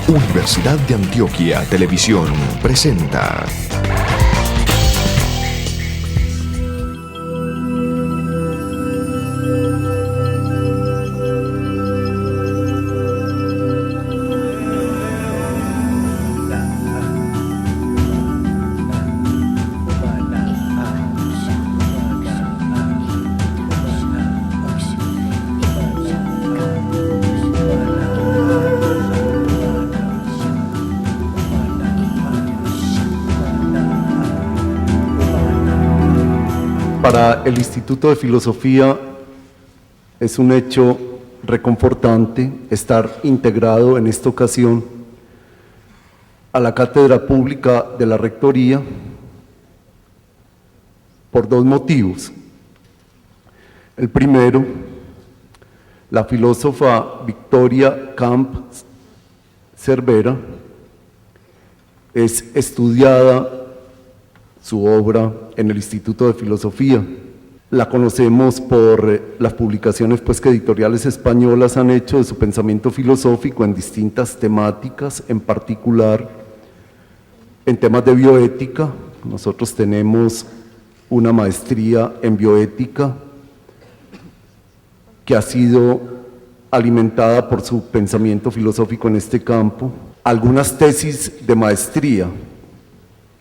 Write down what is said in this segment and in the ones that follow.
Universidad de Antioquia Televisión presenta Para el Instituto de Filosofía es un hecho reconfortante estar integrado en esta ocasión a la Cátedra Pública de la Rectoría por dos motivos. El primero, la filósofa Victoria Camps Cervera es estudiada su obra en el Instituto de Filosofía. La conocemos por las publicaciones que editoriales españolas han hecho de su pensamiento filosófico en distintas temáticas, en particular en temas de bioética. Nosotros tenemos una maestría en bioética que ha sido alimentada por su pensamiento filosófico en este campo. Algunas tesis de maestría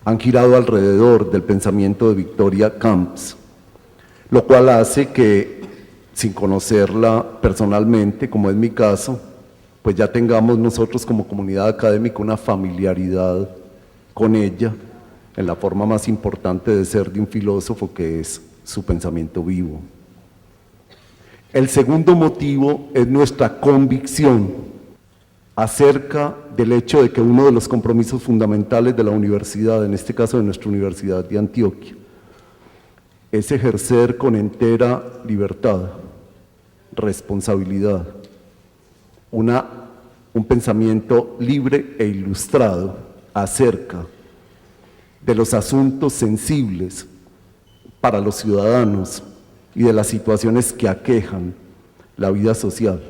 han girado alrededor del pensamiento de Victoria Camps, lo cual hace que, sin conocerla personalmente, como es mi caso, pues ya tengamos nosotros como comunidad académica una familiaridad con ella en la forma más importante de ser de un filósofo, que es su pensamiento vivo. El segundo motivo es nuestra convicción acerca del hecho de que uno de los compromisos fundamentales de la universidad, en este caso de nuestra Universidad de Antioquia, es ejercer con entera libertad, responsabilidad, un pensamiento libre e ilustrado acerca de los asuntos sensibles para los ciudadanos y de las situaciones que aquejan la vida social.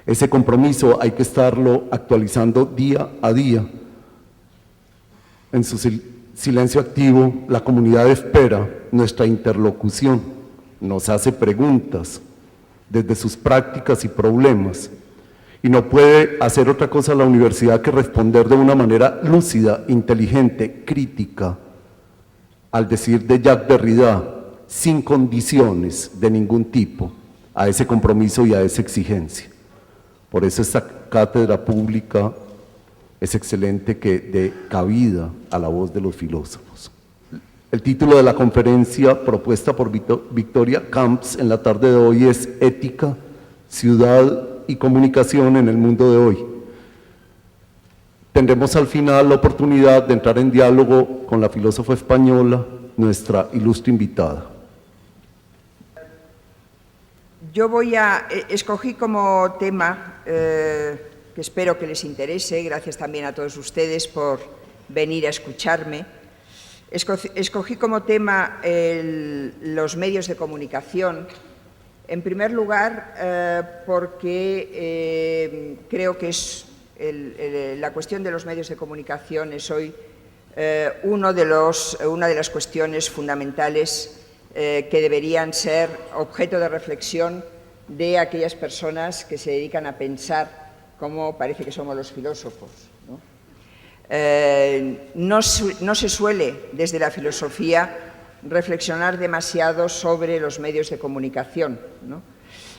Ese compromiso hay que estarlo actualizando día a día. En su silencio activo, la comunidad espera nuestra interlocución, nos hace preguntas desde sus prácticas y problemas, y no puede hacer otra cosa la universidad que responder de una manera lúcida, inteligente, crítica, al decir de Jacques Derrida, sin condiciones de ningún tipo, a ese compromiso y a esa exigencia. Por eso esta cátedra pública es excelente, que dé cabida a la voz de los filósofos. El título de la conferencia propuesta por Victoria Camps en la tarde de hoy es Ética, Ciudad y Comunicación en el mundo de hoy. Tendremos al final la oportunidad de entrar en diálogo con la filósofa española, nuestra ilustre invitada. Yo escogí como tema, que espero que les interese, gracias también a todos ustedes por venir a escucharme, escogí como tema los medios de comunicación, en primer lugar porque creo que la cuestión de los medios de comunicación es hoy una de las cuestiones fundamentales que deberían ser objeto de reflexión de aquellas personas que se dedican a pensar como parece que somos los filósofos, ¿no? No se suele desde la filosofía reflexionar demasiado sobre los medios de comunicación, ¿no?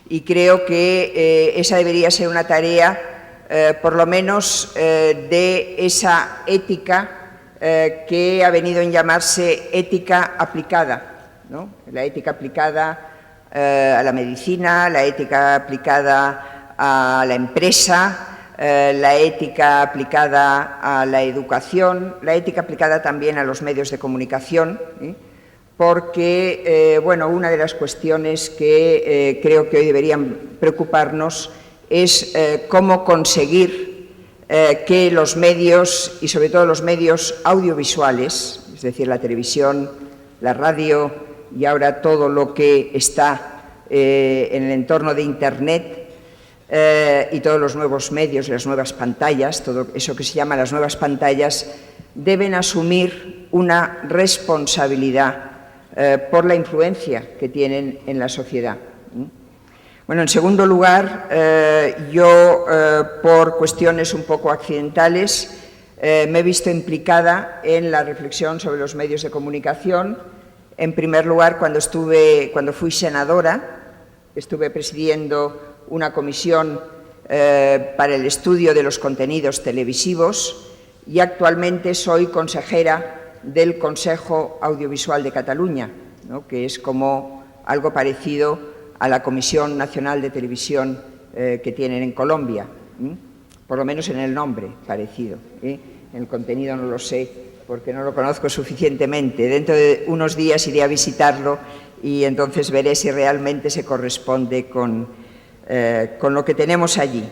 Y creo que esa debería ser una tarea, por lo menos, de esa ética que ha venido en llamarse ética aplicada, ¿no? La ética aplicada a la medicina, la ética aplicada a la empresa, la ética aplicada a la educación, la ética aplicada también a los medios de comunicación, porque una de las cuestiones que creo que hoy deberían preocuparnos es cómo conseguir que los medios, y sobre todo los medios audiovisuales, es decir, la televisión, la radio y ahora todo lo que está en el entorno de Internet, y todos los nuevos medios, las nuevas pantallas, todo eso que se llama las nuevas pantallas, deben asumir una responsabilidad por la influencia que tienen en la sociedad. Bueno, en segundo lugar, yo, por cuestiones un poco accidentales, me he visto implicada en la reflexión sobre los medios de comunicación. En primer lugar, cuando fui senadora, estuve presidiendo una comisión para el estudio de los contenidos televisivos y actualmente soy consejera del Consejo Audiovisual de Cataluña, ¿no?, que es como algo parecido a la Comisión Nacional de Televisión que tienen en Colombia, por lo menos en el nombre parecido. En el contenido no lo sé porque no lo conozco suficientemente. Dentro de unos días iré a visitarlo y entonces veré si realmente se corresponde con lo que tenemos allí.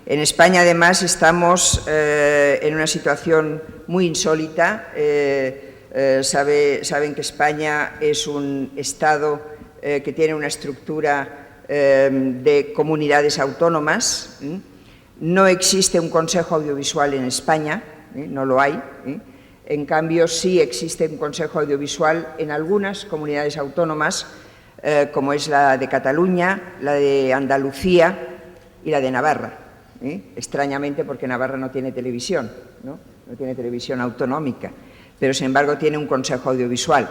En España, además, estamos en una situación muy insólita. Saben que España es un Estado que tiene una estructura de comunidades autónomas. No existe un Consejo Audiovisual en España, no lo hay. En cambio, sí existe un Consejo Audiovisual en algunas comunidades autónomas, como es la de Cataluña, la de Andalucía y la de Navarra. Extrañamente, porque Navarra no tiene televisión, no tiene televisión autonómica, pero sin embargo tiene un Consejo Audiovisual.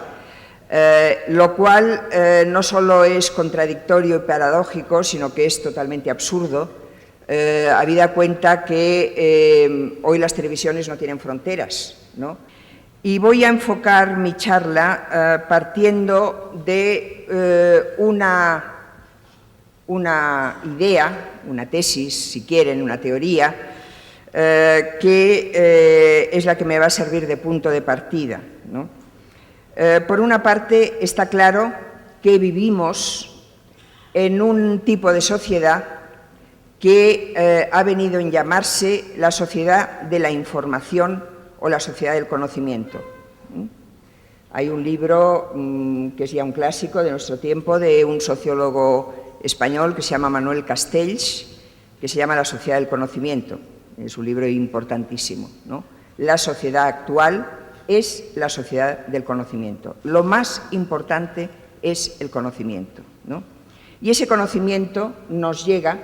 Lo cual no solo es contradictorio y paradójico, sino que es totalmente absurdo, habida cuenta que hoy las televisiones no tienen fronteras, ¿no? Y voy a enfocar mi charla partiendo de una idea, una tesis, si quieren, una teoría, que es la que me va a servir de punto de partida, ¿no? Por una parte, está claro que vivimos en un tipo de sociedad que ha venido en llamarse la sociedad de la información o la sociedad del conocimiento. Hay un libro que es ya un clásico de nuestro tiempo, de un sociólogo español que se llama Manuel Castells, que se llama La sociedad del conocimiento. Es un libro importantísimo, ¿no? La sociedad actual es la sociedad del conocimiento. Lo más importante es el conocimiento, ¿no? Y ese conocimiento nos llega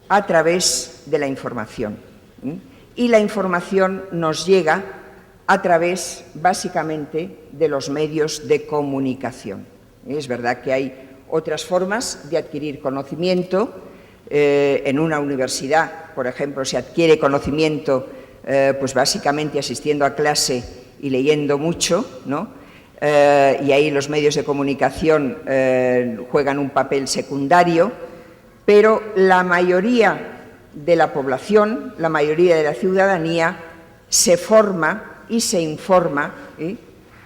a través de la información. Y la información nos llega a través, básicamente, de los medios de comunicación. Es verdad que hay otras formas de adquirir conocimiento. En una universidad, por ejemplo, se adquiere conocimiento pues básicamente asistiendo a clase y leyendo mucho, ¿no? Y ahí los medios de comunicación juegan un papel secundario, pero la mayoría de la población, la mayoría de la ciudadanía se forma y se informa,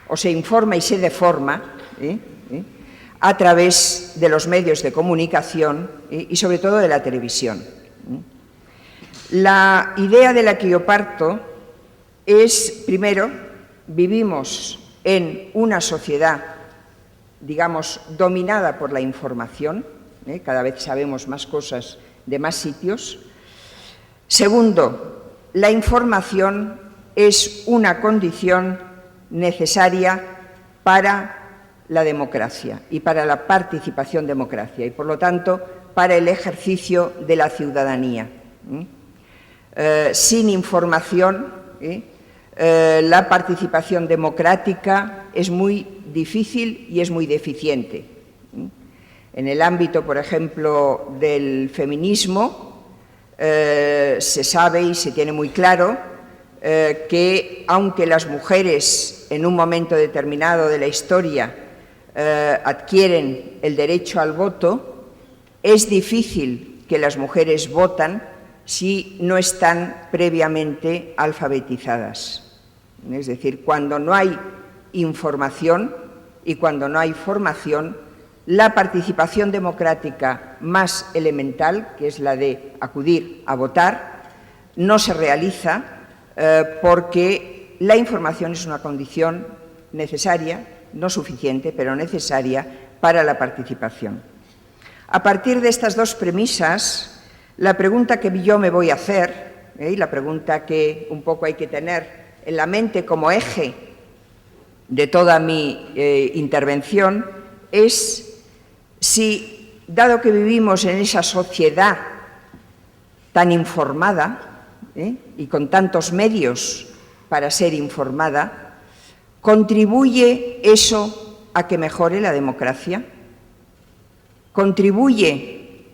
o se informa y se deforma, a través de los medios de comunicación y sobre todo de la televisión. La idea de la que yo parto es, primero, vivimos en una sociedad, digamos, dominada por la información, cada vez sabemos más cosas de más sitios. Segundo, la información es una condición necesaria para la democracia y para la participación democrática y, por lo tanto, para el ejercicio de la ciudadanía. Sin información, la participación democrática es muy difícil y es muy deficiente. En el ámbito, por ejemplo, del feminismo, se sabe y se tiene muy claro que, aunque las mujeres en un momento determinado de la historia adquieren el derecho al voto, es difícil que las mujeres votan si no están previamente alfabetizadas. Es decir, cuando no hay información y cuando no hay formación, la participación democrática más elemental, que es la de acudir a votar, no se realiza porque la información es una condición necesaria, no suficiente, pero necesaria para la participación. A partir de estas dos premisas, La pregunta que yo me voy a hacer, y la pregunta que un poco hay que tener en la mente como eje de toda mi intervención, es si, dado que vivimos en esa sociedad tan informada y con tantos medios para ser informada, ¿contribuye eso a que mejore la democracia? ¿Contribuye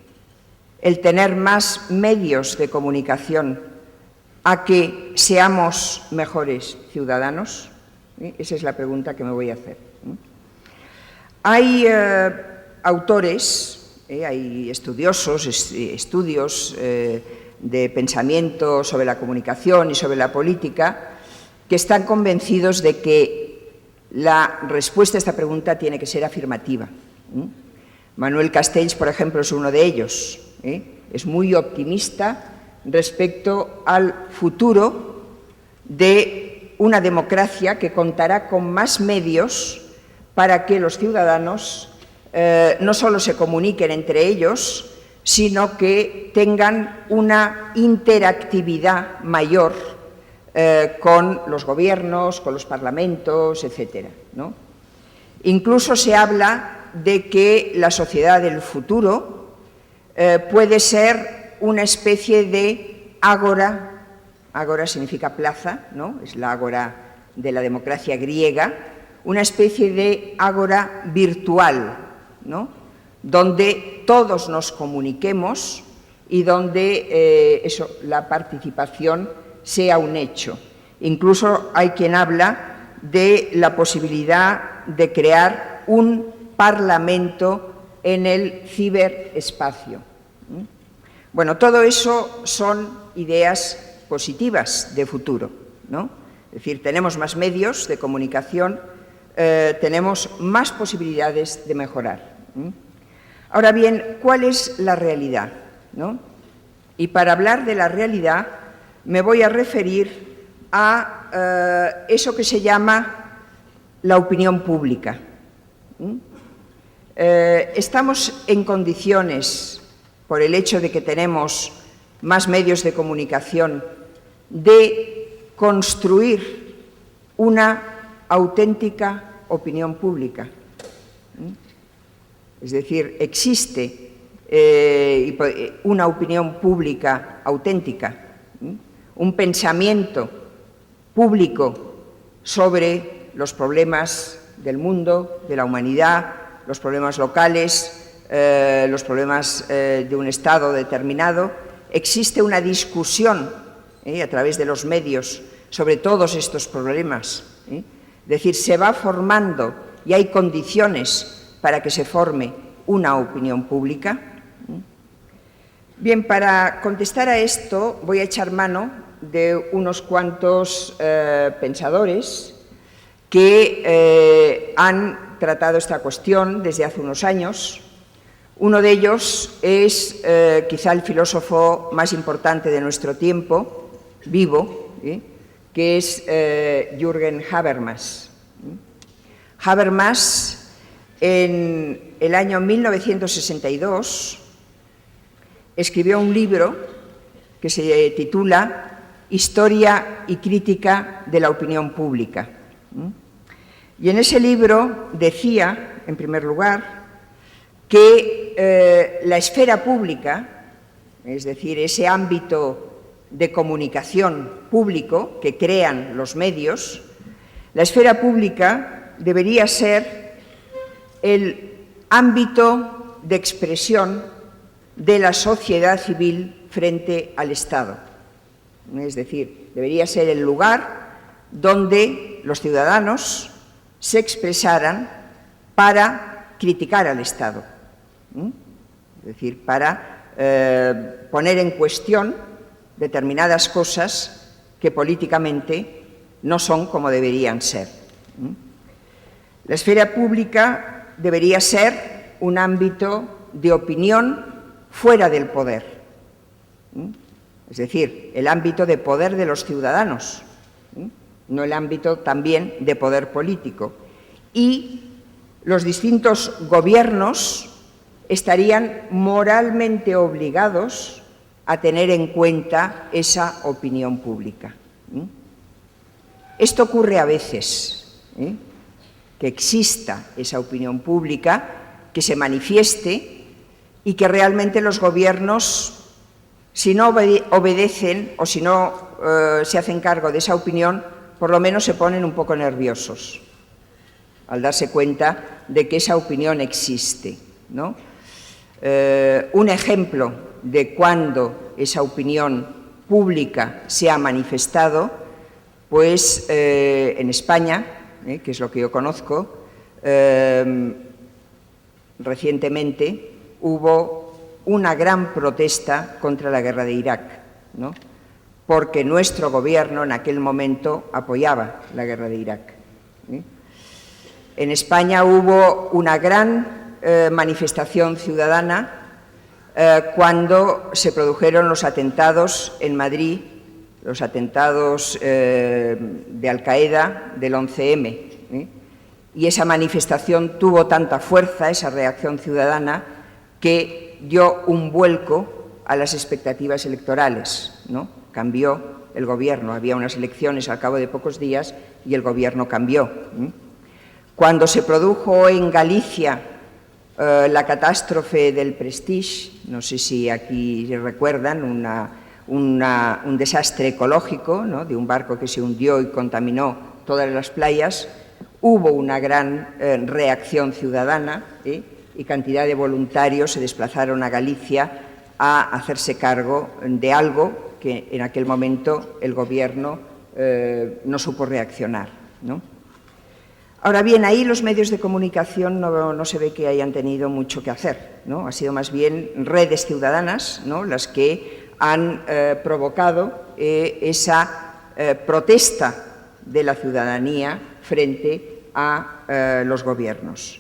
el tener más medios de comunicación a que seamos mejores ciudadanos? Esa es la pregunta que me voy a hacer. Hay autores, hay estudiosos, estudios de pensamiento sobre la comunicación y sobre la política que están convencidos de que la respuesta a esta pregunta tiene que ser afirmativa. Manuel Castells, por ejemplo, es uno de ellos. Es muy optimista respecto al futuro de una democracia que contará con más medios para que los ciudadanos no solo se comuniquen entre ellos, sino que tengan una interactividad mayor con los gobiernos, con los parlamentos, etcétera, ¿no? Incluso se habla de que la sociedad del futuro puede ser una especie de ágora. Ágora significa plaza, ¿no? Es la ágora de la democracia griega, una especie de ágora virtual, ¿no? Donde todos nos comuniquemos y donde la participación sea un hecho. Incluso hay quien habla de la posibilidad de crear un parlamento en el ciberespacio. Bueno, todo eso son ideas positivas de futuro, ¿no? Es decir, tenemos más medios de comunicación, tenemos más posibilidades de mejorar. Ahora bien, ¿cuál es la realidad, ¿no? Y para hablar de la realidad me voy a referir a eso que se llama la opinión pública. Estamos en condiciones, por el hecho de que tenemos más medios de comunicación, de construir una auténtica opinión pública. Es decir, existe una opinión pública auténtica, un pensamiento público sobre los problemas del mundo, de la humanidad, los problemas locales, los problemas de un Estado determinado. Existe una discusión a través de los medios sobre todos estos problemas. Es decir, se va formando y hay condiciones para que se forme una opinión pública. Bien, para contestar a esto voy a echar mano de unos cuantos pensadores que han tratado esta cuestión desde hace unos años. Uno de ellos es quizá el filósofo más importante de nuestro tiempo, vivo, que es Jürgen Habermas. Habermas, en el año 1962, escribió un libro que se titula Historia y crítica de la opinión pública. Y en ese libro decía, en primer lugar, que la esfera pública, es decir, ese ámbito de comunicación público que crean los medios, la esfera pública debería ser el ámbito de expresión de la sociedad civil frente al Estado. Es decir, debería ser el lugar donde los ciudadanos se expresaran para criticar al Estado. Es decir, para poner en cuestión determinadas cosas que políticamente no son como deberían ser. La esfera pública debería ser un ámbito de opinión fuera del poder, es decir, el ámbito de poder de los ciudadanos, no el ámbito también de poder político. Y los distintos gobiernos estarían moralmente obligados a tener en cuenta esa opinión pública. Esto ocurre a veces, que exista esa opinión pública, que se manifieste y que realmente los gobiernos, si no obedecen o si no se hacen cargo de esa opinión, por lo menos se ponen un poco nerviosos al darse cuenta de que esa opinión existe, ¿no? Un ejemplo de cuando esa opinión pública se ha manifestado, pues en España, que es lo que yo conozco, recientemente hubo una gran protesta contra la guerra de Irak, ¿no? Porque nuestro gobierno en aquel momento apoyaba la guerra de Irak. En España hubo una gran manifestación ciudadana cuando se produjeron los atentados en Madrid, los atentados de Al-Qaeda del 11M. Y esa manifestación tuvo tanta fuerza, esa reacción ciudadana, que dio un vuelco a las expectativas electorales, ¿no? Cambió el gobierno, había unas elecciones al cabo de pocos días y el gobierno cambió. Cuando se produjo en Galicia la catástrofe del Prestige, no sé si aquí recuerdan, un desastre ecológico, ¿no? De un barco que se hundió y contaminó todas las playas, hubo una gran reacción ciudadana y cantidad de voluntarios se desplazaron a Galicia a hacerse cargo de algo que en aquel momento el gobierno no supo reaccionar, ¿no? Ahora bien, ahí los medios de comunicación no se ve que hayan tenido mucho que hacer, ¿no? Ha sido más bien redes ciudadanas, ¿no?, las que han provocado esa protesta de la ciudadanía frente a los gobiernos.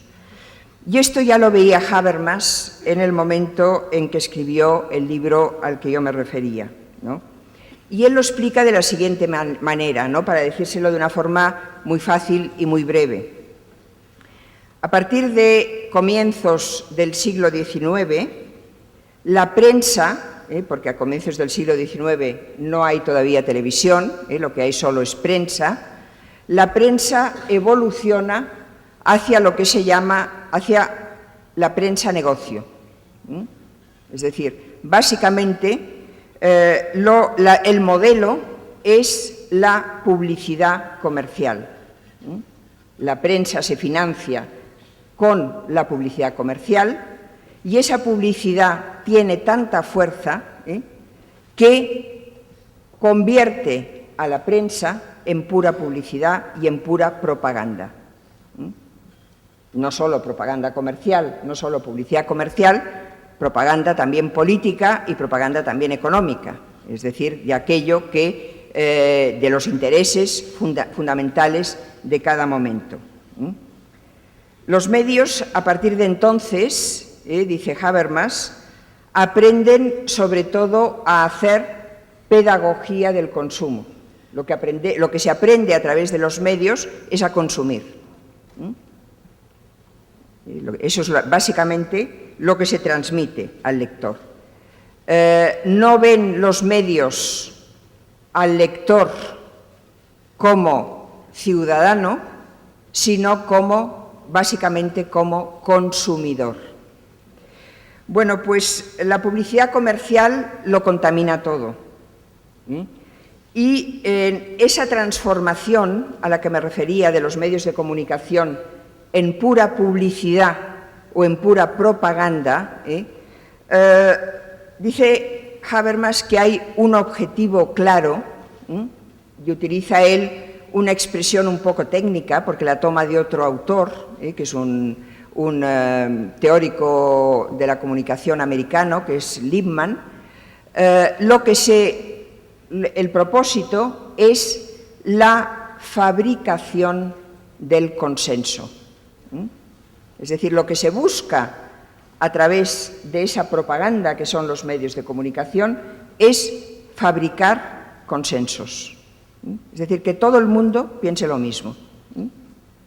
Y esto ya lo veía Habermas en el momento en que escribió el libro al que yo me refería, ¿no? Y él lo explica de la siguiente manera, ¿no?, para decírselo de una forma muy fácil y muy breve. A partir de comienzos del siglo XIX, la prensa, porque a comienzos del siglo XIX no hay todavía televisión, lo que hay solo es prensa, la prensa evoluciona hacia lo que se llama, hacia la prensa negocio. Es decir, básicamente el modelo es la publicidad comercial. La prensa se financia con la publicidad comercial y esa publicidad tiene tanta fuerza que convierte a la prensa en pura publicidad y en pura propaganda. No solo propaganda comercial, no solo publicidad comercial, propaganda también política y propaganda también económica, es decir, de aquello que, de los intereses fundamentales de cada momento. Los medios, a partir de entonces, dice Habermas, aprenden sobre todo a hacer pedagogía del consumo. Lo que se aprende a través de los medios es a consumir. Eso es básicamente lo que se transmite al lector. No ven los medios al lector como ciudadano, sino básicamente como consumidor. Bueno, pues la publicidad comercial lo contamina todo. Y esa transformación a la que me refería de los medios de comunicación en pura publicidad o en pura propaganda, dice Habermas que hay un objetivo claro, y utiliza él una expresión un poco técnica, porque la toma de otro autor, que es un teórico de la comunicación americano, que es Lippmann. El propósito es la fabricación del consenso. Es decir, lo que se busca a través de esa propaganda que son los medios de comunicación es fabricar consensos. Es decir, que todo el mundo piense lo mismo.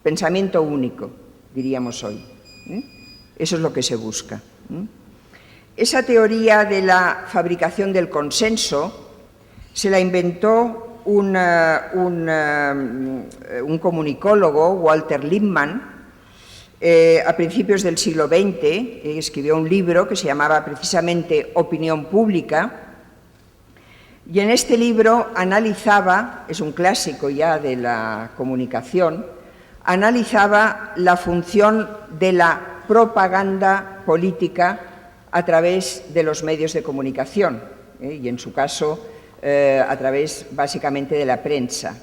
Pensamiento único, diríamos hoy. Eso es lo que se busca. Esa teoría de la fabricación del consenso se la inventó un comunicólogo, Walter Lippmann, a principios del siglo XX. Escribió un libro que se llamaba precisamente Opinión Pública, y en este libro analizaba, es un clásico ya de la comunicación, analizaba la función de la propaganda política a través de los medios de comunicación, y en su caso a través básicamente de la prensa.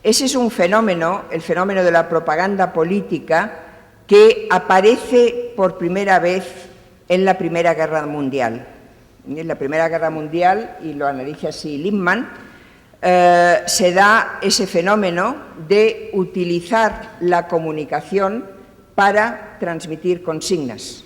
Ese es un fenómeno, el fenómeno de la propaganda política, que aparece por primera vez en la Primera Guerra Mundial. En la Primera Guerra Mundial, y lo analiza así Lippmann, se da ese fenómeno de utilizar la comunicación para transmitir consignas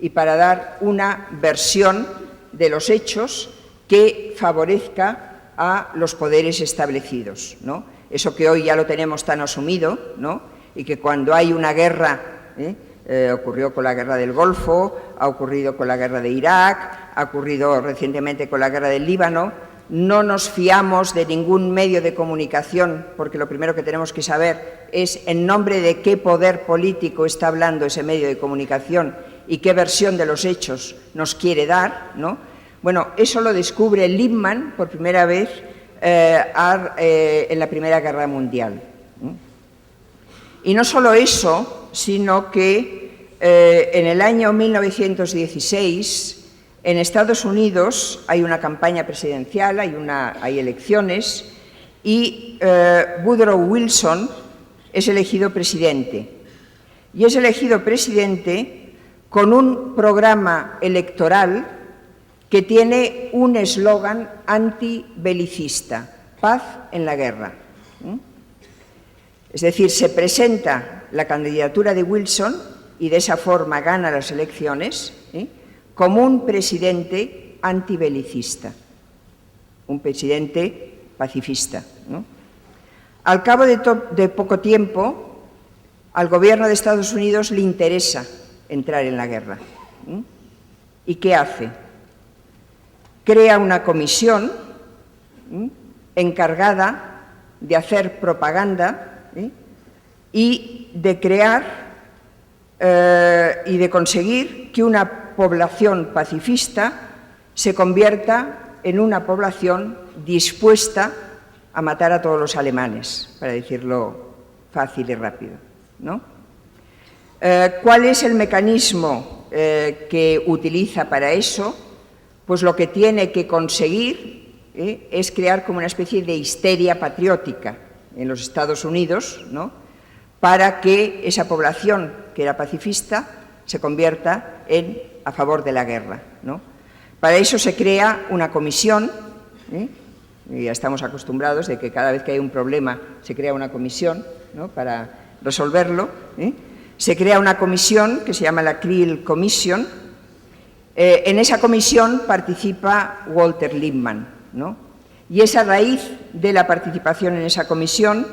y para dar una versión de los hechos que favorezca a los poderes establecidos, ¿no? Eso que hoy ya lo tenemos tan asumido, ¿no? Y que cuando hay una guerra, ocurrió con la guerra del Golfo, ha ocurrido con la guerra de Irak, ha ocurrido recientemente con la guerra del Líbano, no nos fiamos de ningún medio de comunicación, porque lo primero que tenemos que saber es en nombre de qué poder político está hablando ese medio de comunicación y qué versión de los hechos nos quiere dar, ¿no? Bueno, eso lo descubre Lippmann por primera vez en la Primera Guerra Mundial. Y no solo eso, sino que en el año 1916 en Estados Unidos hay una campaña presidencial, hay elecciones, y Woodrow Wilson es elegido presidente. Y es elegido presidente con un programa electoral que tiene un eslogan antibelicista: paz en la guerra. Es decir, se presenta la candidatura de Wilson y de esa forma gana las elecciones como un presidente antibelicista, un presidente pacifista, ¿no? Al cabo de poco tiempo, al gobierno de Estados Unidos le interesa entrar en la guerra. ¿Y qué hace? Crea una comisión encargada de hacer propaganda y de crear y de conseguir que una población pacifista se convierta en una población dispuesta a matar a todos los alemanes, para decirlo fácil y rápido, ¿no? ¿Cuál es el mecanismo que utiliza para eso? Pues lo que tiene que conseguir es crear como una especie de histeria patriótica en los Estados Unidos, ¿no?, para que esa población que era pacifista se convierta a favor de la guerra, ¿no? Para eso se crea una comisión, y ya estamos acostumbrados de que cada vez que hay un problema se crea una comisión, ¿no?, para resolverlo. Se crea una comisión que se llama la Creel Commission. En esa comisión participa Walter Lippmann, ¿no? Y es a raíz de la participación en esa comisión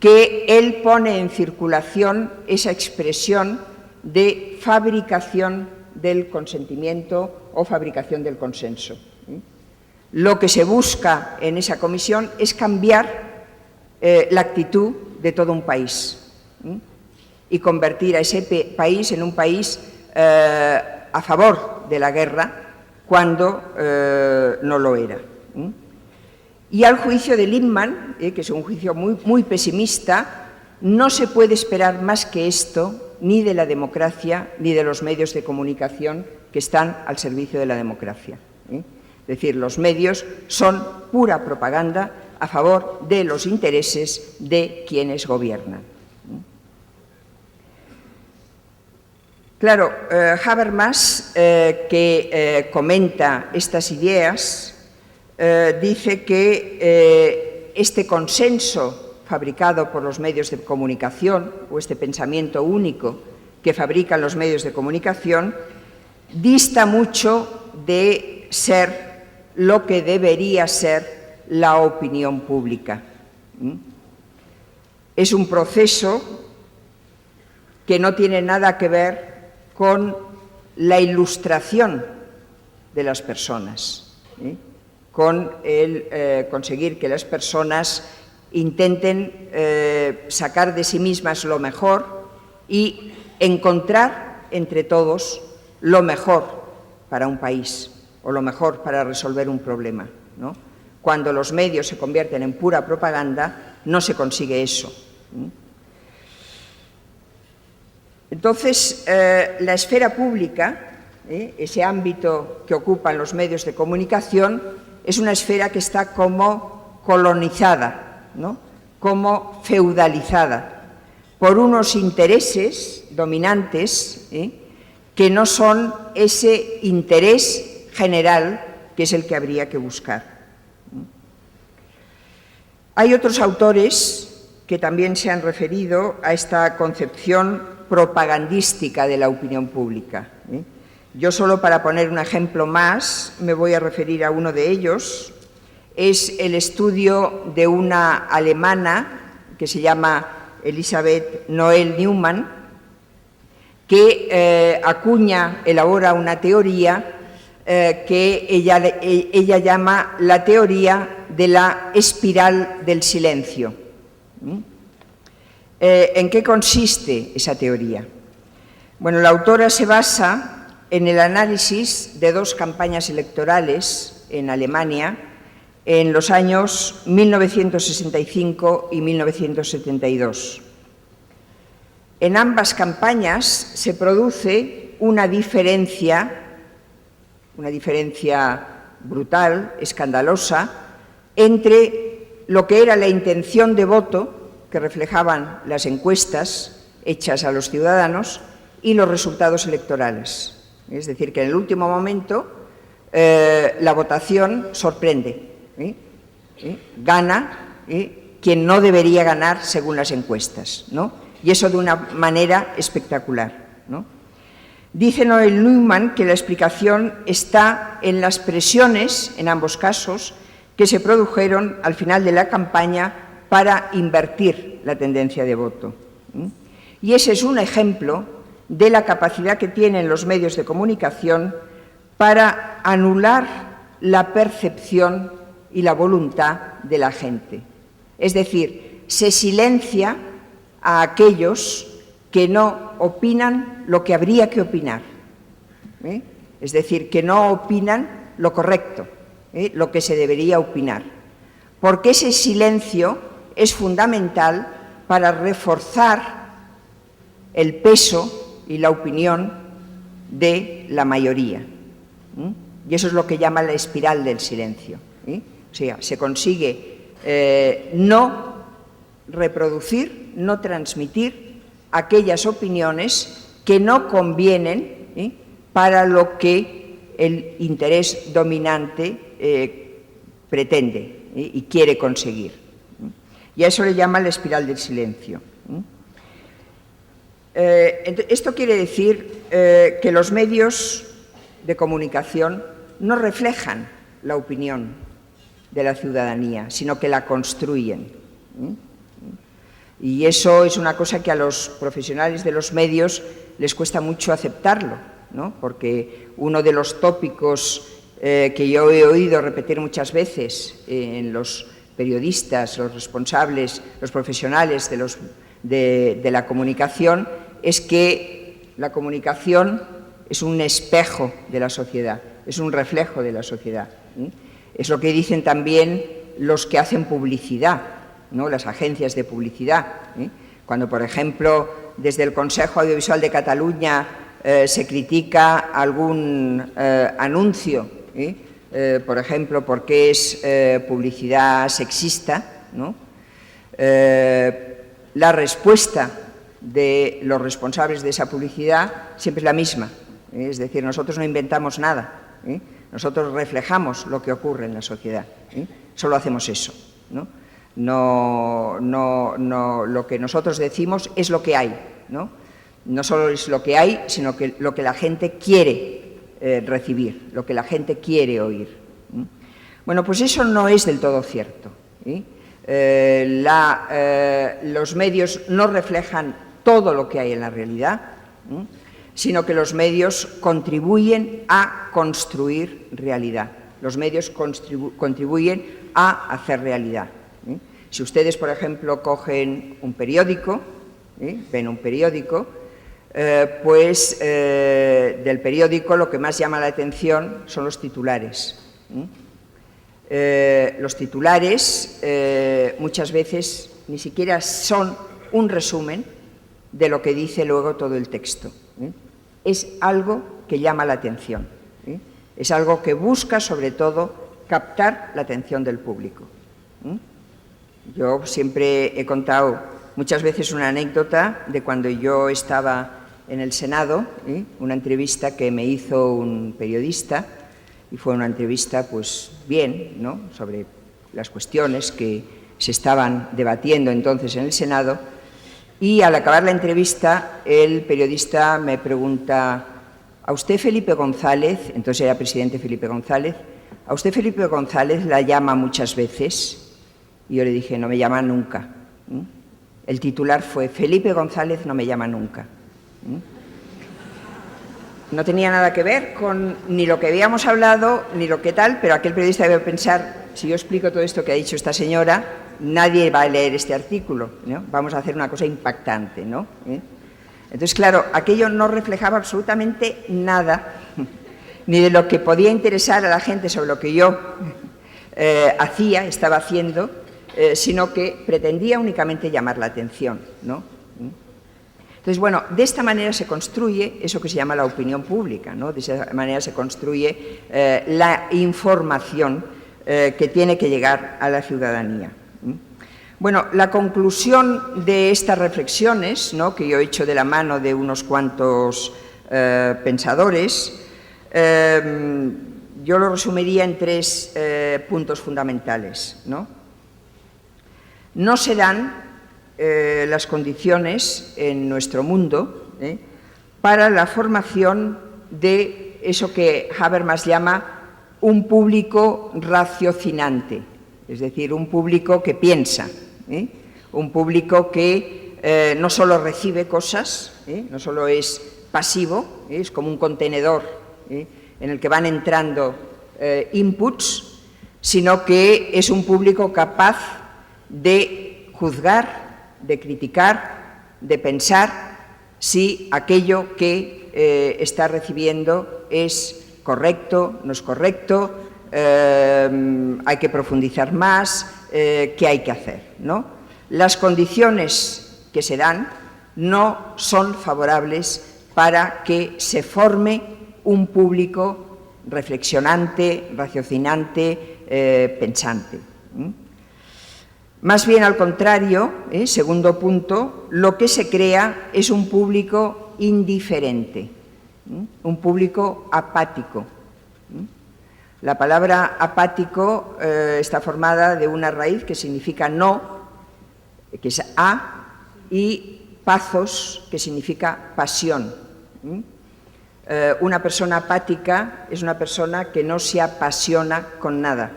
que él pone en circulación esa expresión de fabricación del consentimiento o fabricación del consenso. Lo que se busca en esa comisión es cambiar la actitud de todo un país y convertir a ese país en un país a favor de la guerra cuando no lo era. Y al juicio de Lippmann, que es un juicio muy pesimista, no se puede esperar más que esto, ni de la democracia, ni de los medios de comunicación que están al servicio de la democracia. Es decir, los medios son pura propaganda a favor de los intereses de quienes gobiernan. Claro, Habermas, que comenta estas ideas, dice que este consenso fabricado por los medios de comunicación, o este pensamiento único que fabrican los medios de comunicación, dista mucho de ser lo que debería ser la opinión pública. Es un proceso que no tiene nada que ver con la ilustración de las personas, con el conseguir que las personas intenten sacar de sí mismas lo mejor y encontrar entre todos lo mejor para un país o lo mejor para resolver un problema, ¿no? Cuando los medios se convierten en pura propaganda, no se consigue eso. Entonces, la esfera pública, ese ámbito que ocupan los medios de comunicación, es una esfera que está como colonizada, ¿no? Como feudalizada por unos intereses dominantes, que no son ese interés general que es el que habría que buscar. Hay otros autores que también se han referido a esta concepción propagandística de la opinión pública. Yo solo para poner un ejemplo más me voy a referir a uno de ellos. Es el estudio de una alemana que se llama Elisabeth Noel Neumann, que elabora una teoría que ella llama la teoría de la espiral del silencio. ¿En qué consiste esa teoría? Bueno, la autora se basa en el análisis de dos campañas electorales en Alemania en los años 1965 y 1972. En ambas campañas se produce una diferencia brutal, escandalosa, entre lo que era la intención de voto que reflejaban las encuestas hechas a los ciudadanos y los resultados electorales. Es decir, que en el último momento la votación sorprende. Gana quien no debería ganar según las encuestas, ¿no? Y eso de una manera espectacular, ¿no? Dice Noel Neumann que la explicación está en las presiones, en ambos casos, que se produjeron al final de la campaña para invertir la tendencia de voto. Y ese es un ejemplo de la capacidad que tienen los medios de comunicación para anular la percepción y la voluntad de la gente. Es decir, se silencia a aquellos que no opinan lo que habría que opinar. Es decir, que no opinan lo correcto, lo que se debería opinar. Porque ese silencio es fundamental para reforzar el peso y la opinión de la mayoría. Y eso es lo que llama la espiral del silencio. O sea, se consigue no reproducir, no transmitir aquellas opiniones que no convienen para lo que el interés dominante pretende y quiere conseguir. Y a eso le llama la espiral del silencio. Esto quiere decir que los medios de comunicación no reflejan la opinión de la ciudadanía, sino que la construyen. Y eso es una cosa que a los profesionales de los medios les cuesta mucho aceptarlo, ¿no? Porque uno de los tópicos que yo he oído repetir muchas veces en los periodistas, los responsables, los profesionales de la comunicación, es que la comunicación es un espejo de la sociedad, es un reflejo de la sociedad. Es lo que dicen también los que hacen publicidad, ¿no? Las agencias de publicidad. Cuando, por ejemplo, desde el Consejo Audiovisual de Cataluña se critica algún anuncio, por ejemplo, porque es publicidad sexista, ¿no? La respuesta de los responsables de esa publicidad siempre es la misma. Es decir, nosotros no inventamos nada, nosotros reflejamos lo que ocurre en la sociedad, solo hacemos eso, ¿no? No, lo que nosotros decimos es lo que hay, ¿no? No solo es lo que hay, sino que lo que la gente quiere recibir, lo que la gente quiere oír. Bueno, pues eso no es del todo cierto. Los medios no reflejan todo lo que hay en la realidad. sino que los medios contribuyen a construir realidad. Los medios contribuyen a hacer realidad. Si ustedes, por ejemplo, cogen un periódico, ven un periódico, pues del periódico lo que más llama la atención son los titulares. Los titulares muchas veces ni siquiera son un resumen de lo que dice luego todo el texto. Es algo que llama la atención. Es algo que busca, sobre todo, captar la atención del público. Yo siempre he contado muchas veces una anécdota de cuando yo estaba en el Senado, una entrevista que me hizo un periodista, y fue una entrevista, pues, bien, ¿no?, sobre las cuestiones que se estaban debatiendo entonces en el Senado, y al acabar la entrevista, el periodista me pregunta: ¿a usted Felipe González, entonces era presidente Felipe González, a usted Felipe González la llama muchas veces? Y yo le dije: no me llama nunca. El titular fue: Felipe González no me llama nunca. No tenía nada que ver con ni lo que habíamos hablado, ni lo que tal, pero aquel periodista debe pensar: si yo explico todo esto que ha dicho esta señora, nadie va a leer este artículo, ¿no? Vamos a hacer una cosa impactante, ¿no? Entonces, claro, aquello no reflejaba absolutamente nada, ni de lo que podía interesar a la gente sobre lo que yo estaba haciendo, sino que pretendía únicamente llamar la atención, ¿no? Entonces, bueno, de esta manera se construye eso que se llama la opinión pública, ¿no? De esa manera se construye la información que tiene que llegar a la ciudadanía. Bueno, la conclusión de estas reflexiones, ¿no?, que yo he hecho de la mano de unos cuantos pensadores, yo lo resumiría en tres puntos fundamentales, ¿no? No se dan las condiciones en nuestro mundo para la formación de eso que Habermas llama un público raciocinante, es decir, un público que piensa, un público que no solo recibe cosas, no solo es pasivo, es como un contenedor en el que van entrando inputs, sino que es un público capaz de juzgar, de criticar, de pensar si aquello que está recibiendo es correcto, no es correcto, hay que profundizar más, qué hay que hacer, ¿no? Las condiciones que se dan no son favorables para que se forme un público reflexionante, raciocinante, pensante. Más bien al contrario, segundo punto, lo que se crea es un público indiferente, un público apático. La palabra apático está formada de una raíz que significa no, que es a, y pathos, que significa pasión. Una persona apática es una persona que no se apasiona con nada,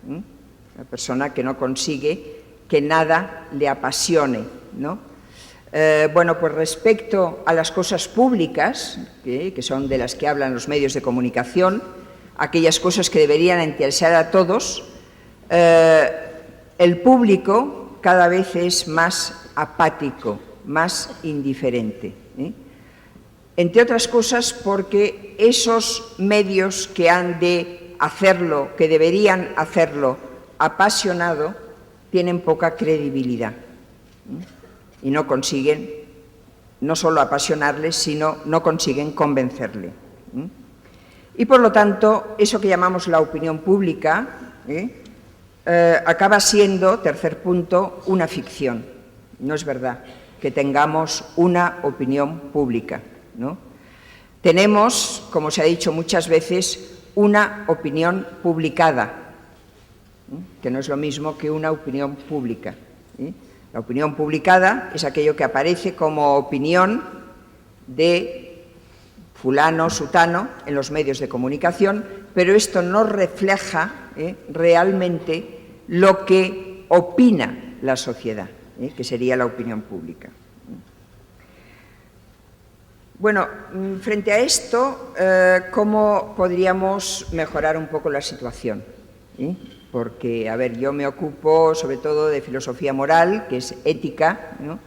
una persona que no consigue que nada le apasione, ¿no? Bueno, pues respecto a las cosas públicas, que son de las que hablan los medios de comunicación, aquellas cosas que deberían interesar a todos, el público cada vez es más apático, más indiferente. Entre otras cosas porque esos medios que han de hacerlo, que deberían hacerlo apasionado, tienen poca credibilidad y no consiguen no solo apasionarles, sino no consiguen convencerle. Y por lo tanto, eso que llamamos la opinión pública acaba siendo, tercer punto, una ficción. No es verdad que tengamos una opinión pública, ¿no? Tenemos, como se ha dicho muchas veces, una opinión publicada, que no es lo mismo que una opinión pública. La opinión publicada es aquello que aparece como opinión de fulano, sutano, en los medios de comunicación, pero esto no refleja realmente lo que opina la sociedad, que sería la opinión pública. Bueno, frente a esto, ¿cómo podríamos mejorar un poco la situación? Porque, a ver, yo me ocupo sobre todo de filosofía moral, que es ética, ¿no?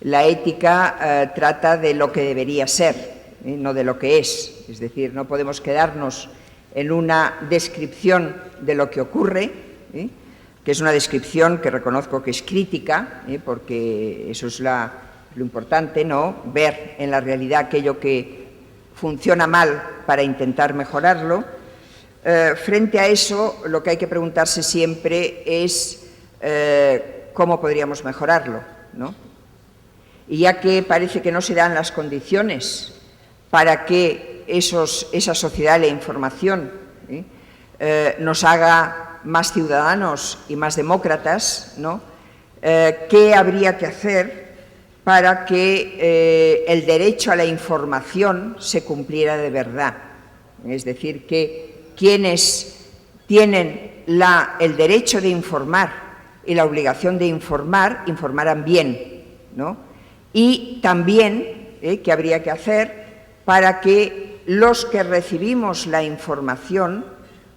La ética trata de lo que debería ser, no de lo que es. Es decir, no podemos quedarnos en una descripción de lo que ocurre, que es una descripción que reconozco que es crítica, porque eso es lo importante, ¿no? Ver en la realidad aquello que funciona mal para intentar mejorarlo. Frente a eso, lo que hay que preguntarse siempre es cómo podríamos mejorarlo, ¿no? Y ya que parece que no se dan las condiciones para que esa sociedad de la información nos haga más ciudadanos y más demócratas, ¿no? ¿Qué habría que hacer para que el derecho a la información se cumpliera de verdad? Es decir, que quienes tienen el derecho de informar y la obligación de informar, informaran bien, ¿no? Y también, ¿qué habría que hacer para que los que recibimos la información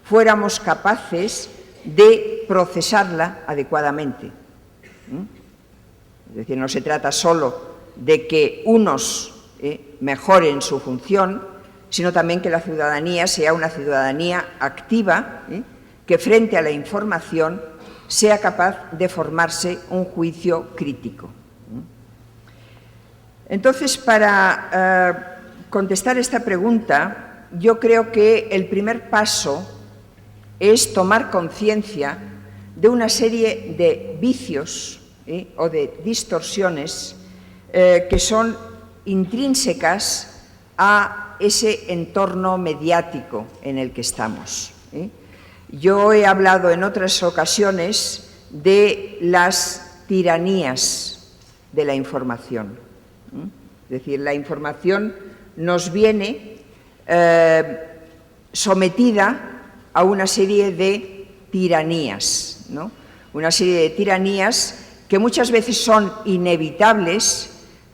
fuéramos capaces de procesarla adecuadamente? Es decir, no se trata solo de que unos mejoren su función, sino también que la ciudadanía sea una ciudadanía activa, que frente a la información sea capaz de formarse un juicio crítico. Entonces, para contestar esta pregunta, yo creo que el primer paso es tomar conciencia de una serie de vicios o de distorsiones que son intrínsecas a ese entorno mediático en el que estamos. Yo he hablado en otras ocasiones de las tiranías de la información. Es decir, la información nos viene sometida a una serie de tiranías, ¿no? Una serie de tiranías que muchas veces son inevitables,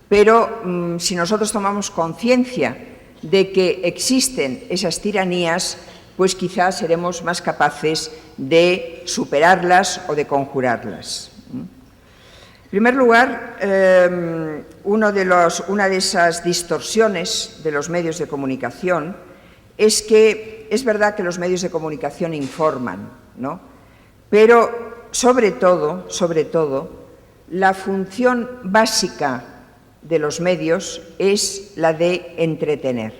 pero si nosotros tomamos conciencia de que existen esas tiranías, pues quizás seremos más capaces de superarlas o de conjurarlas. En primer lugar, una de esas distorsiones de los medios de comunicación es que es verdad que los medios de comunicación informan, ¿no? Pero sobre todo, la función básica de los medios es la de entretener.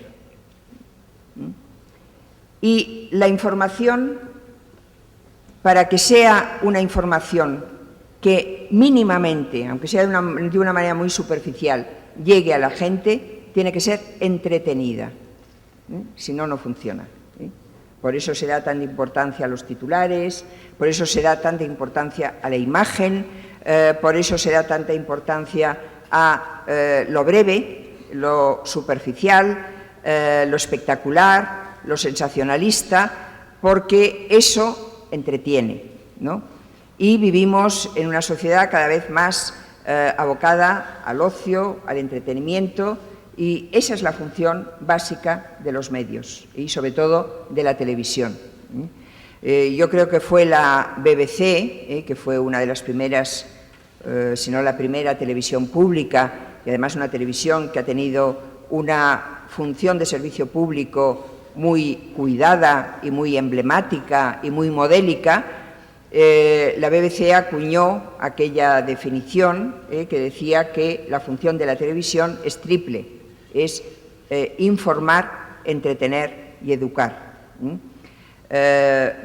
Y la información, para que sea una información que mínimamente, aunque sea de una manera muy superficial, llegue a la gente, tiene que ser entretenida. Si no, no funciona. Por eso se da tanta importancia a los titulares, por eso se da tanta importancia a la imagen, por eso se da tanta importancia a lo breve, lo superficial, lo espectacular, lo sensacionalista, porque eso entretiene, ¿no? Y vivimos en una sociedad cada vez más abocada al ocio, al entretenimiento, y esa es la función básica de los medios y sobre todo de la televisión. Yo creo que fue la BBC, que fue una de las primeras, si no la primera televisión pública, y además una televisión que ha tenido una función de servicio público muy cuidada y muy emblemática y muy modélica. La BBC acuñó aquella definición que decía que la función de la televisión es triple, es informar, entretener y educar.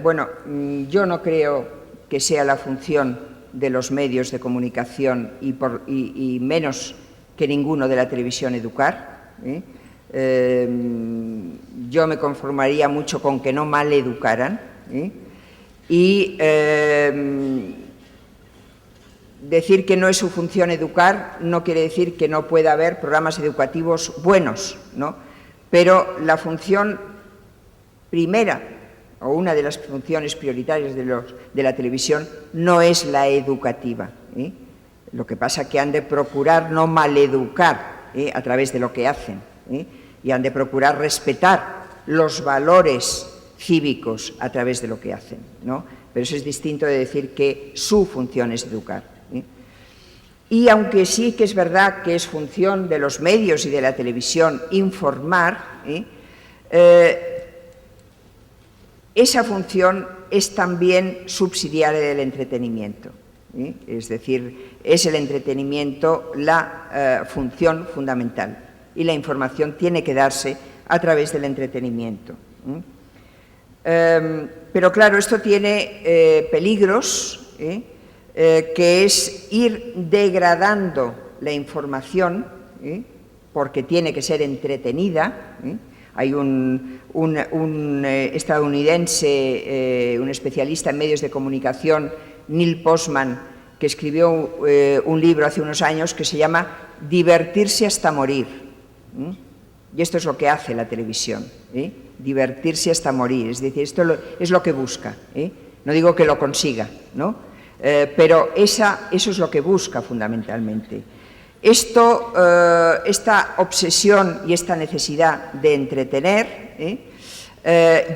Bueno, yo no creo que sea la función de los medios de comunicación y menos que ninguno de la televisión educar. Yo me conformaría mucho con que no mal educaran. Y decir que no es su función educar no quiere decir que no pueda haber programas educativos buenos, ¿no? Pero la función primera o una de las funciones prioritarias de la televisión no es la educativa. Lo que pasa es que han de procurar no maleducar a través de lo que hacen. y han de procurar respetar los valores cívicos a través de lo que hacen, ¿no? Pero eso es distinto de decir que su función es educar. Y aunque sí que es verdad que es función de los medios y de la televisión informar, esa función es también subsidiaria del entretenimiento. Es decir, es el entretenimiento la función fundamental y la información tiene que darse a través del entretenimiento. Pero claro, esto tiene peligros, que es ir degradando la información, porque tiene que ser entretenida. Hay un estadounidense, un especialista en medios de comunicación, Neil Postman, que escribió un libro hace unos años que se llama Divertirse hasta morir. Y esto es lo que hace la televisión, divertirse hasta morir. Es decir, esto es lo que busca. No digo que lo consiga, ¿no? Pero eso es lo que busca fundamentalmente. Esta obsesión y esta necesidad de entretener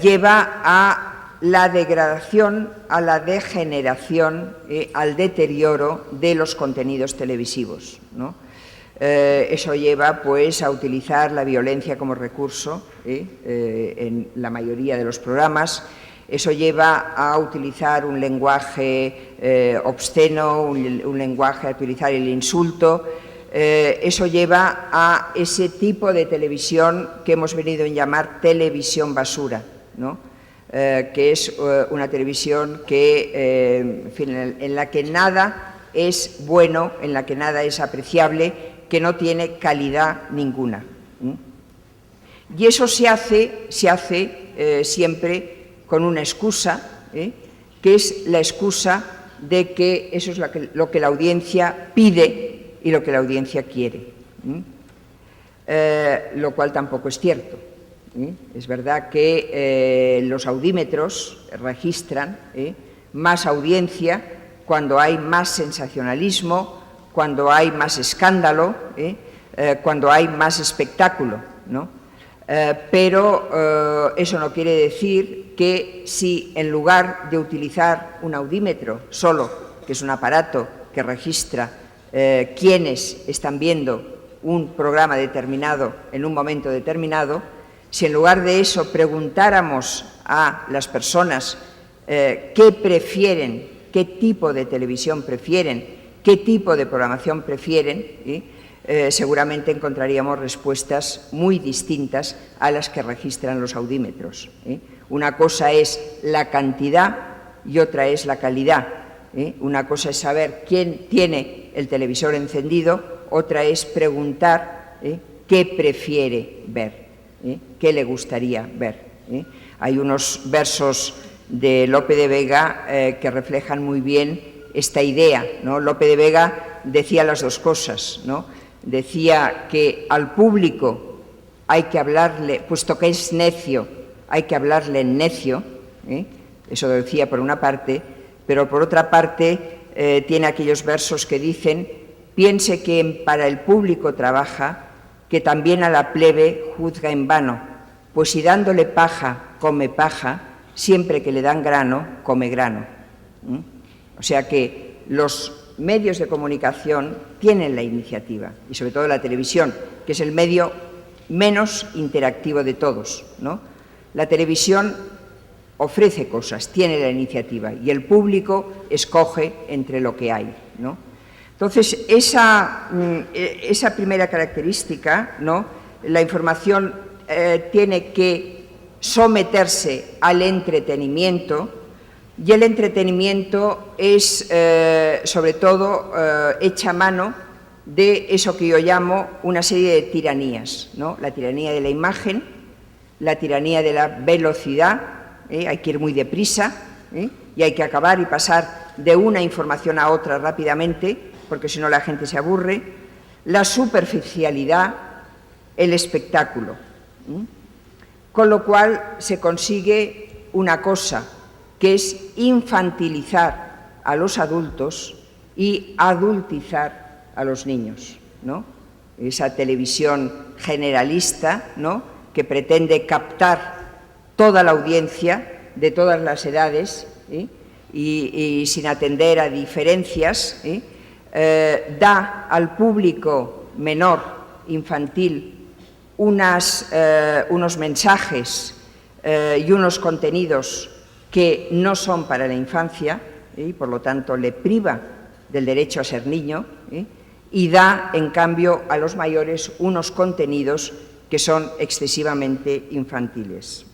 lleva a la degradación, a la degeneración, al deterioro de los contenidos televisivos, ¿no? Eso lleva pues a utilizar la violencia como recurso en la mayoría de los programas. Eso lleva a utilizar un lenguaje obsceno, un lenguaje, a utilizar el insulto. Eso lleva a ese tipo de televisión que hemos venido a llamar televisión basura, ¿no? Que es una televisión que, en fin, en la que nada es bueno, en la que nada es apreciable, que no tiene calidad ninguna. Y eso se hace siempre con una excusa, que es la excusa de que eso es lo que la audiencia pide y lo que la audiencia quiere, lo cual tampoco es cierto. Es verdad que los audímetros registran más audiencia cuando hay más sensacionalismo, cuando hay más escándalo, cuando hay más espectáculo, ¿no? Pero eso no quiere decir que si en lugar de utilizar un audímetro solo, que es un aparato que registra quienes están viendo un programa determinado en un momento determinado, si en lugar de eso preguntáramos a las personas qué prefieren, qué tipo de televisión prefieren, qué tipo de programación prefieren, seguramente encontraríamos respuestas muy distintas a las que registran los audímetros. Una cosa es la cantidad y otra es la calidad. Una cosa es saber quién tiene el televisor encendido, otra es preguntar qué prefiere ver, qué le gustaría ver. Hay unos versos de Lope de Vega que reflejan muy bien esta idea, ¿no? Lope de Vega decía las dos cosas, ¿no? Decía que al público hay que hablarle, puesto que es necio, hay que hablarle en necio, eso lo decía por una parte, pero por otra parte tiene aquellos versos que dicen: piense que para el público trabaja, que también a la plebe juzga en vano, pues si dándole paja come paja, siempre que le dan grano, come grano. O sea que los medios de comunicación tienen la iniciativa, y sobre todo la televisión, que es el medio menos interactivo de todos, ¿no? La televisión ofrece cosas, tiene la iniciativa, y el público escoge entre lo que hay, ¿no? Entonces, esa primera característica, ¿no? La información tiene que someterse al entretenimiento, y el entretenimiento es, sobre todo, hecha mano de eso que yo llamo una serie de tiranías, ¿no? La tiranía de la imagen, la tiranía de la velocidad, hay que ir muy deprisa, y hay que acabar y pasar de una información a otra rápidamente, porque si no la gente se aburre, la superficialidad, el espectáculo. Con lo cual se consigue una cosa, que es infantilizar a los adultos y adultizar a los niños, ¿no? esa televisión generalista, ¿no?, que pretende captar toda la audiencia de todas las edades, y sin atender a diferencias, da al público menor, infantil, unos mensajes y unos contenidos que no son para la infancia, y por lo tanto le priva del derecho a ser niño, y da, en cambio, a los mayores unos contenidos que son excesivamente infantiles.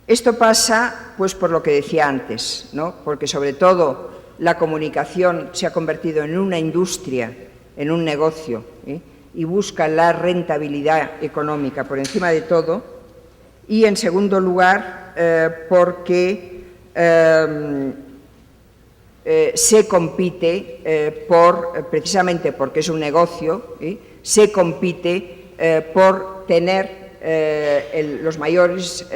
Esto pasa, pues, por lo que decía antes, ¿no?, porque sobre todo la comunicación se ha convertido en una industria, en un negocio, y busca la rentabilidad económica por encima de todo, y en segundo lugar porque se compite precisamente porque es un negocio, se compite por tener las mayores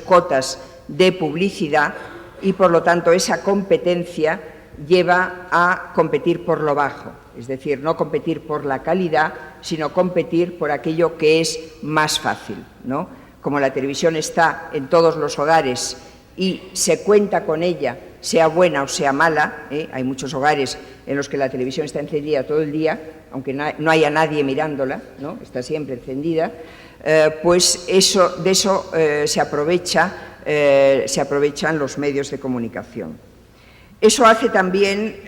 cotas de publicidad, y por lo tanto esa competencia lleva a competir por lo bajo, es decir, no competir por la calidad, sino competir por aquello que es más fácil, ¿no? Como la televisión está en todos los hogares y se cuenta con ella, sea buena o sea mala, hay muchos hogares en los que la televisión está encendida todo el día, aunque no haya nadie mirándola, ¿no?, está siempre encendida, pues de eso se aprovechan los medios de comunicación. Eso hace también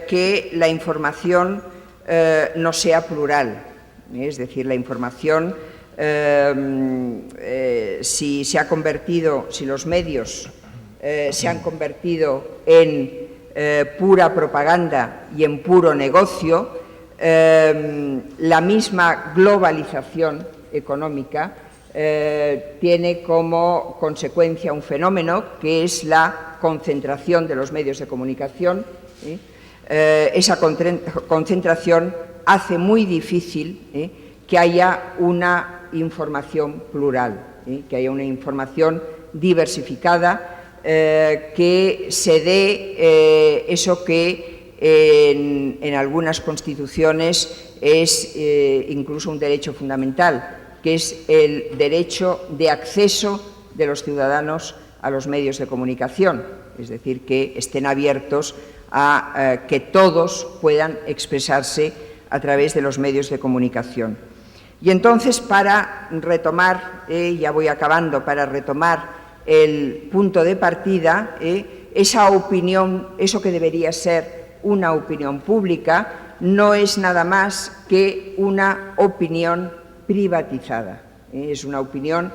que la información no sea plural, es decir, la información, si los medios se han convertido en pura propaganda y en puro negocio, la misma globalización económica tiene como consecuencia un fenómeno que es la concentración de los medios de comunicación. Esa concentración hace muy difícil que haya una información plural, que haya una información diversificada, que se dé eso que en algunas constituciones es incluso un derecho fundamental, que es el derecho de acceso de los ciudadanos a los medios de comunicación, es decir, que estén abiertos a que todos puedan expresarse a través de los medios de comunicación. Y entonces, para retomar, ya voy acabando, para retomar el punto de partida, esa opinión, eso que debería ser una opinión pública, no es nada más que una opinión privatizada, es una opinión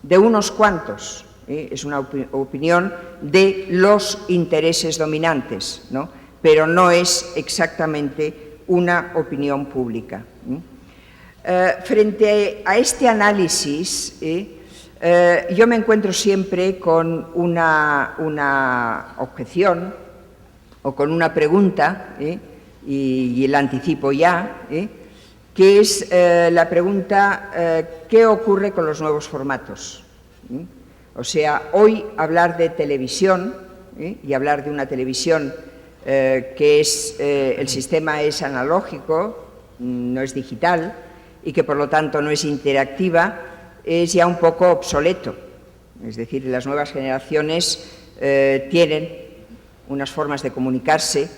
de unos cuantos, es una opinión de los intereses dominantes, ¿no?, pero no es exactamente una opinión pública. Frente a este análisis, yo me encuentro siempre con una objeción o con una pregunta, y la anticipo ya, que es la pregunta ¿qué ocurre con los nuevos formatos? O sea, hoy hablar de televisión y hablar de una televisión que el sistema es analógico, no es digital y que por lo tanto no es interactiva, es ya un poco obsoleto. Es decir, las nuevas generaciones tienen unas formas de comunicarse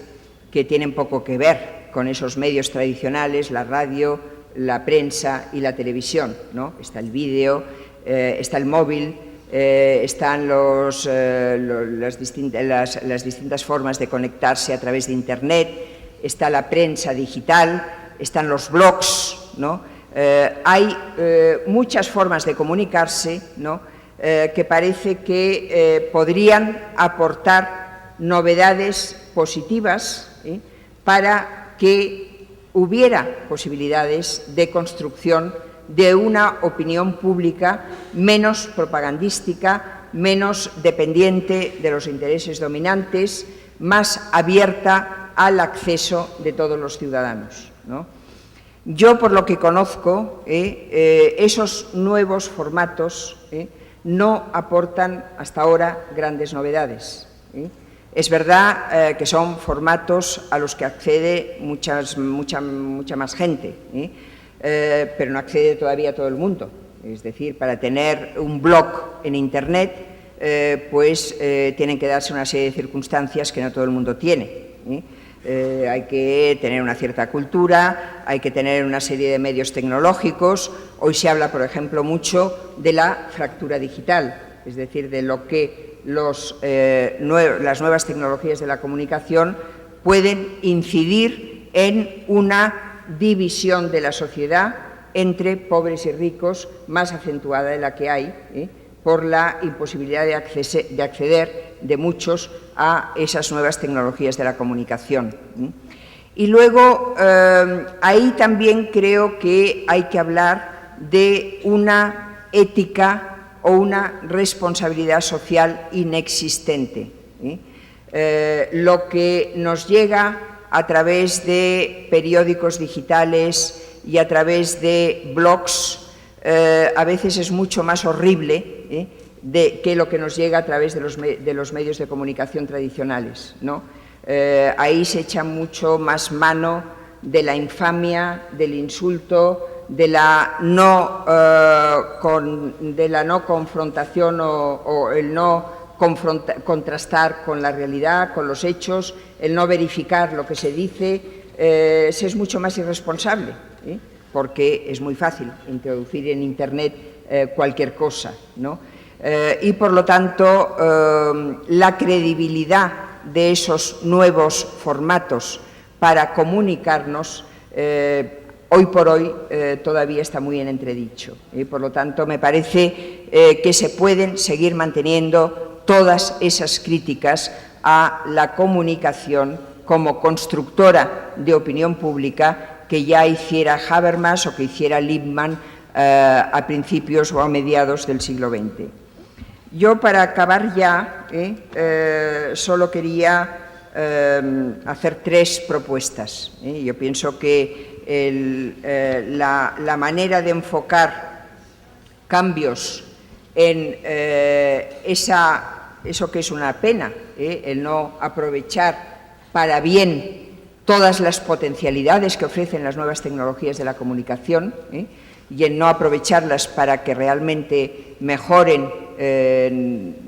que tienen poco que ver con esos medios tradicionales, la radio, la prensa y la televisión, ¿no? Está el vídeo, está el móvil, están las distintas formas de conectarse a través de Internet, está la prensa digital, están los blogs, ¿no? Hay muchas formas de comunicarse, ¿no?, que parece que podrían aportar novedades positivas para que hubiera posibilidades de construcción de una opinión pública menos propagandística, menos dependiente de los intereses dominantes, más abierta al acceso de todos los ciudadanos, ¿no? Yo, por lo que conozco, esos nuevos formatos no aportan hasta ahora grandes novedades. Es verdad que son formatos a los que accede mucha más gente, pero no accede todavía todo el mundo. Es decir, para tener un blog en Internet, tienen que darse una serie de circunstancias que no todo el mundo tiene. Hay que tener una cierta cultura, hay que tener una serie de medios tecnológicos. Hoy se habla, por ejemplo, mucho de la fractura digital, es decir, de lo que las nuevas tecnologías de la comunicación pueden incidir en una división de la sociedad entre pobres y ricos más acentuada de la que hay, por la imposibilidad de acceder de muchos a esas nuevas tecnologías de la comunicación. Y luego, ahí también creo que hay que hablar de una ética o una responsabilidad social inexistente. Lo que nos llega a través de periódicos digitales y a través de blogs, a veces es mucho más horrible que lo que nos llega a través de los medios de comunicación tradicionales, ¿no? Ahí se echa mucho más mano de la infamia, del insulto, de la no confrontación o el no contrastar con la realidad, con los hechos, el no verificar lo que se dice. Se es mucho más irresponsable, porque es muy fácil introducir en Internet cualquier cosa, ¿no? Y, por lo tanto, la credibilidad de esos nuevos formatos para comunicarnos, hoy por hoy, todavía está muy en entredicho. Por lo tanto, me parece que se pueden seguir manteniendo todas esas críticas a la comunicación como constructora de opinión pública que ya hiciera Habermas o que hiciera Lippmann a principios o a mediados del siglo XX. Yo, para acabar ya, solo quería hacer 3 propuestas. Yo pienso que la manera de enfocar cambios en eso que es una pena, el no aprovechar para bien todas las potencialidades que ofrecen las nuevas tecnologías de la comunicación, y en no aprovecharlas para que realmente mejoren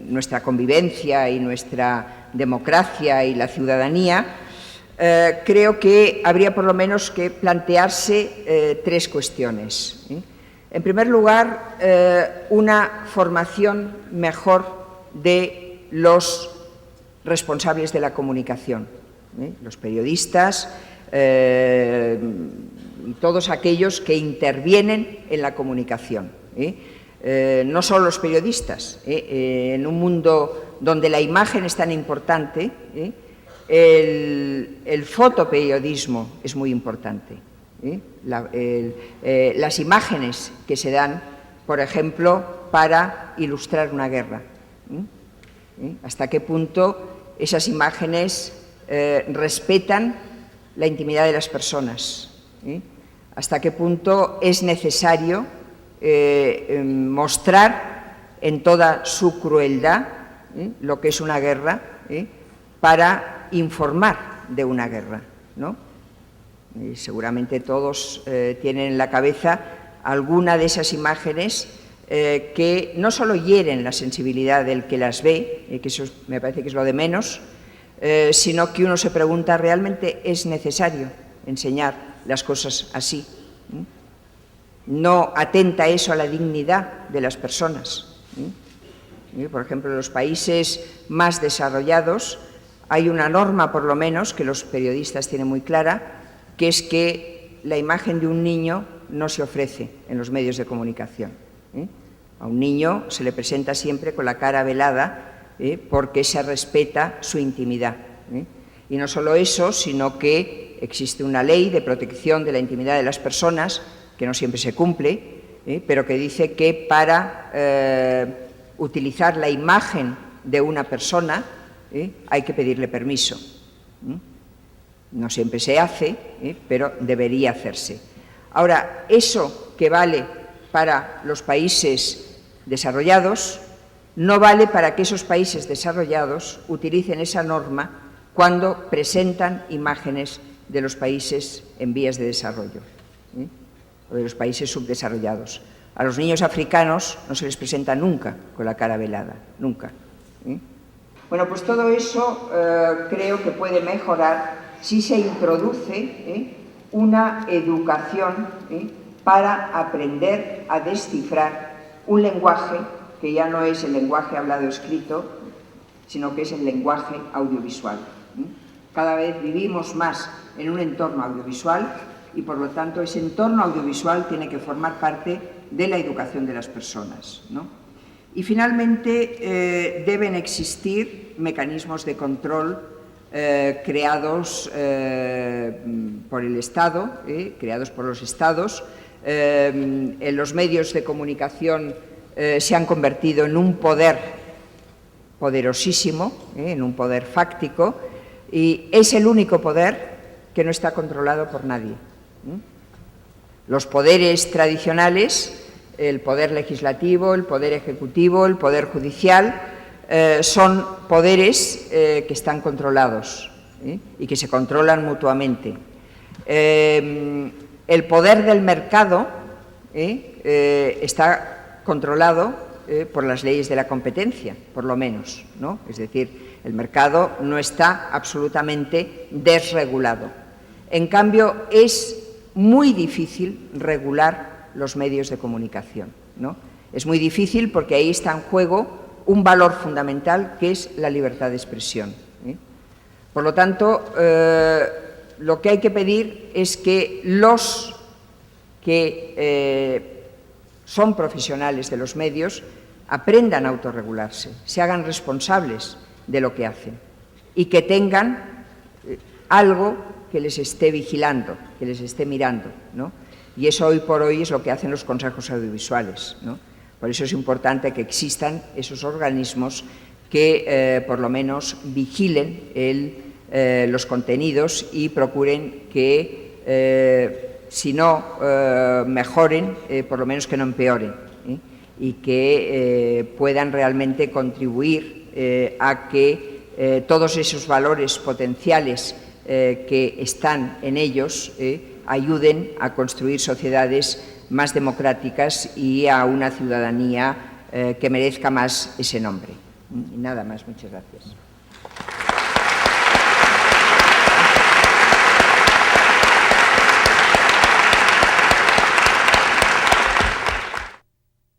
nuestra convivencia y nuestra democracia y la ciudadanía, creo que habría por lo menos que plantearse 3 cuestiones. En primer lugar, una formación mejor de los responsables de la comunicación, los periodistas y todos aquellos que intervienen en la comunicación. No solo los periodistas. En un mundo donde la imagen es tan importante, el fotoperiodismo es muy importante. Las imágenes que se dan, por ejemplo, para ilustrar una guerra. ¿Hasta qué punto esas imágenes respetan la intimidad de las personas? ¿Hasta qué punto es necesario mostrar en toda su crueldad lo que es una guerra para informar de una guerra, ¿no? Y seguramente todos tienen en la cabeza alguna de esas imágenes que no solo hieren la sensibilidad del que las ve, que eso me parece que es lo de menos, sino que uno se pregunta, ¿realmente es necesario enseñar las cosas así? ¿No atenta eso a la dignidad de las personas? Por ejemplo, en los países más desarrollados hay una norma, por lo menos, que los periodistas tienen muy clara, que es que la imagen de un niño no se ofrece en los medios de comunicación. A un niño se le presenta siempre con la cara velada, porque se respeta su intimidad. Y no solo eso, sino que existe una ley de protección de la intimidad de las personas, que no siempre se cumple, pero que dice que para utilizar la imagen de una persona hay que pedirle permiso. No siempre se hace, pero debería hacerse. Ahora, eso que vale para los países desarrollados no vale para que esos países desarrollados utilicen esa norma cuando presentan imágenes de los países en vías de desarrollo, o de los países subdesarrollados. A los niños africanos no se les presenta nunca con la cara velada, nunca. Bueno, pues todo eso creo que puede mejorar si se introduce una educación para aprender a descifrar un lenguaje que ya no es el lenguaje hablado escrito, sino que es el lenguaje audiovisual. Cada vez vivimos más en un entorno audiovisual y, por lo tanto, ese entorno audiovisual tiene que formar parte de la educación de las personas, ¿no? Y, finalmente, deben existir mecanismos de control creados por el Estado, creados por los Estados. En los medios de comunicación se han convertido en un poder poderosísimo, en un poder fáctico, y es el único poder que no está controlado por nadie. Los poderes tradicionales, el poder legislativo, el poder ejecutivo, el poder judicial, son poderes que están controlados y que se controlan mutuamente. El poder del mercado está controlado por las leyes de la competencia, por lo menos, ¿no? Es decir, el mercado no está absolutamente desregulado. En cambio, es muy difícil regular los medios de comunicación, ¿no? Es muy difícil porque ahí está en juego un valor fundamental que es la libertad de expresión. Por lo tanto, lo que hay que pedir es que los que son profesionales de los medios aprendan a autorregularse, se hagan responsables de lo que hacen y que tengan algo que les esté vigilando, que les esté mirando, ¿no? Y eso hoy por hoy es lo que hacen los consejos audiovisuales, ¿no? Por eso es importante que existan esos organismos que por lo menos vigilen los contenidos y procuren que si no mejoren, por lo menos que no empeoren, y que puedan realmente contribuir a que todos esos valores potenciales que están en ellos ayuden a construir sociedades más democráticas y a una ciudadanía que merezca más ese nombre. Y nada más, muchas gracias.